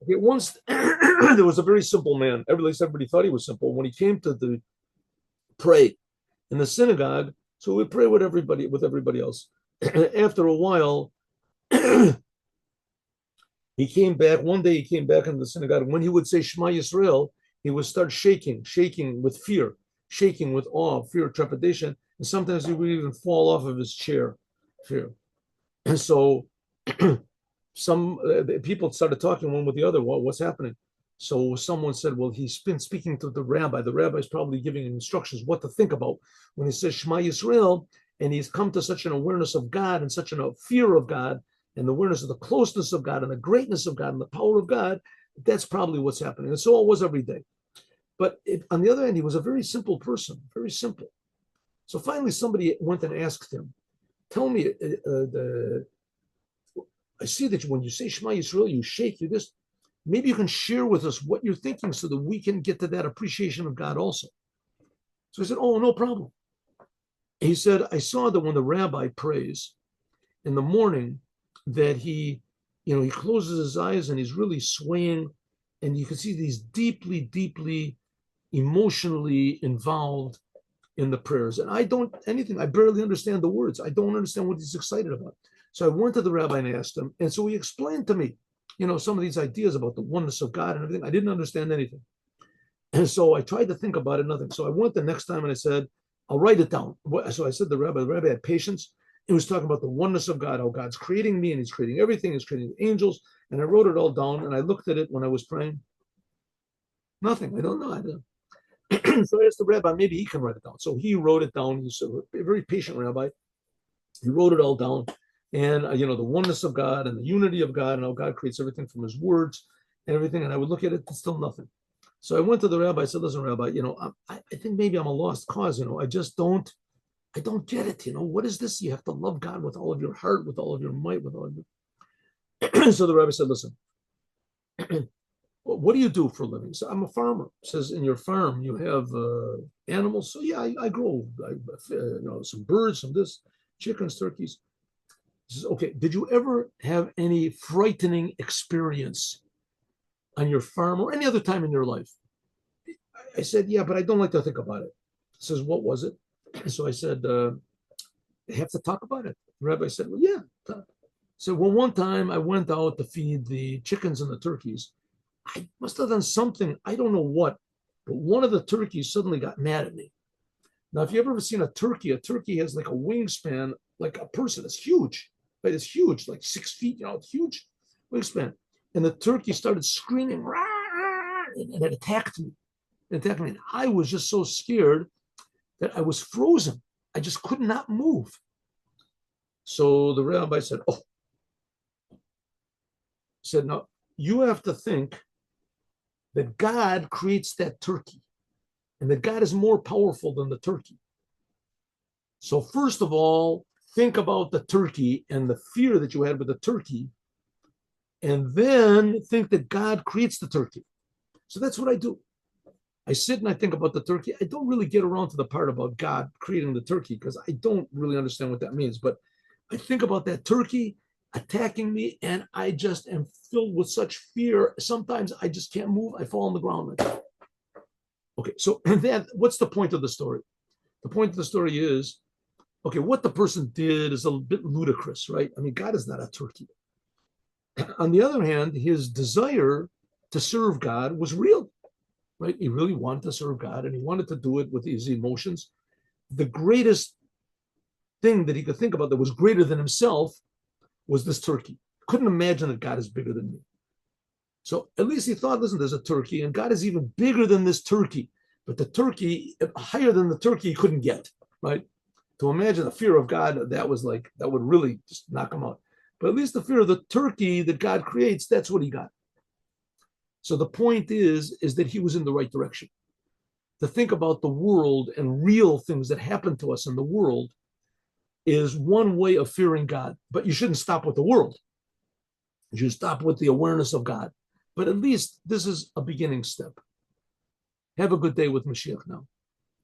Okay, once there was a very simple man. Everybody thought he was simple. When he came to pray in the synagogue, so we pray with everybody else. After a while, he came back. One day he came back into the synagogue. And when he would say Shema Yisrael, he would start shaking with fear, shaking with awe, fear, trepidation. And sometimes he would even fall off of his chair, fear. And so some people started talking one with the other. What's happening? So someone said, well, he's been speaking to the rabbi. The rabbi is probably giving him instructions what to think about when he says Shema Yisrael, and he's come to such an awareness of God and such a fear of God and the awareness of the closeness of God and the greatness of God and the power of God. That's probably what's happening. And so it was every day. But on the other hand, he was a very simple person, very simple. So finally, somebody went and asked him, tell me, I see that when you say Shema Yisrael, you shake, you this. Maybe you can share with us what you're thinking so that we can get to that appreciation of God also. So I said, oh, no problem. He said, I saw that when the rabbi prays in the morning, that he closes his eyes and he's really swaying, and you can see that he's deeply, deeply emotionally involved in the prayers. And I barely understand the words. I don't understand what he's excited about. So I went to the rabbi and asked him, and so he explained to me, some of these ideas about the oneness of God and everything. I didn't understand anything. And so I tried to think about it, nothing. So I went the next time and I said, I'll write it down. So I said to the rabbi had patience. He was talking about the oneness of God, how God's creating me and he's creating everything, he's creating angels. And I wrote it all down and I looked at it when I was praying. Nothing. I don't know. So I asked the rabbi, maybe he can write it down. So he wrote it down. He's a very patient rabbi. He wrote it all down. And, the oneness of God and the unity of God and how God creates everything from his words and everything. And I would look at it, it's still nothing. So I went to the rabbi. I said, listen, rabbi, I think maybe I'm a lost cause. I don't get it. What is this? You have to love God with all of your heart, with all of your might, with all of your. So the rabbi said, listen, what do you do for a living? So I'm a farmer. Says, in your farm, you have animals. So yeah, I grow some birds, some this, chickens, turkeys. He says, okay, did you ever have any frightening experience on your farm or any other time in your life? I said, yeah, but I don't like to think about it. He says, what was it? So I said, I have to talk about it. The rabbi said, well, yeah. Talk. So, well, one time I went out to feed the chickens and the turkeys. I must have done something, I don't know what, but one of the turkeys suddenly got mad at me. Now, if you've ever seen a turkey has like a wingspan, like a person. It's huge, right? It's huge, like 6 feet, it's huge wingspan. And the turkey started screaming, rah, and it attacked me. And I was just so scared that I was frozen. I just could not move. So the rabbi said, no, you have to think that God creates that turkey and that God is more powerful than the turkey. So first of all, think about the turkey and the fear that you had with the turkey, and then think that God creates the turkey. So that's what I do. I sit and I think about the turkey. I don't really get around to the part about God creating the turkey because I don't really understand what that means. But I think about that turkey attacking me, and I just am filled with such fear. Sometimes I just can't move. I fall on the ground. Okay, so then what's the point of the story? The point of the story is, okay, what the person did is a bit ludicrous, right? I mean, God is not a turkey. On the other hand, his desire to serve God was real, right? He really wanted to serve God and he wanted to do it with his emotions. The greatest thing that he could think about that was greater than himself was this turkey. Couldn't imagine that God is bigger than me. So at least he thought, listen, there's a turkey and God is even bigger than this turkey. But the turkey, higher than the turkey, he couldn't get, right? To imagine the fear of God, that would really just knock him out. But at least the fear of the turkey that God creates, that's what he got. So the point is that he was in the right direction. To think about the world and real things that happen to us in the world is one way of fearing God. But you shouldn't stop with the world. You should stop with the awareness of God. But at least this is a beginning step. Have a good day with Mashiach now.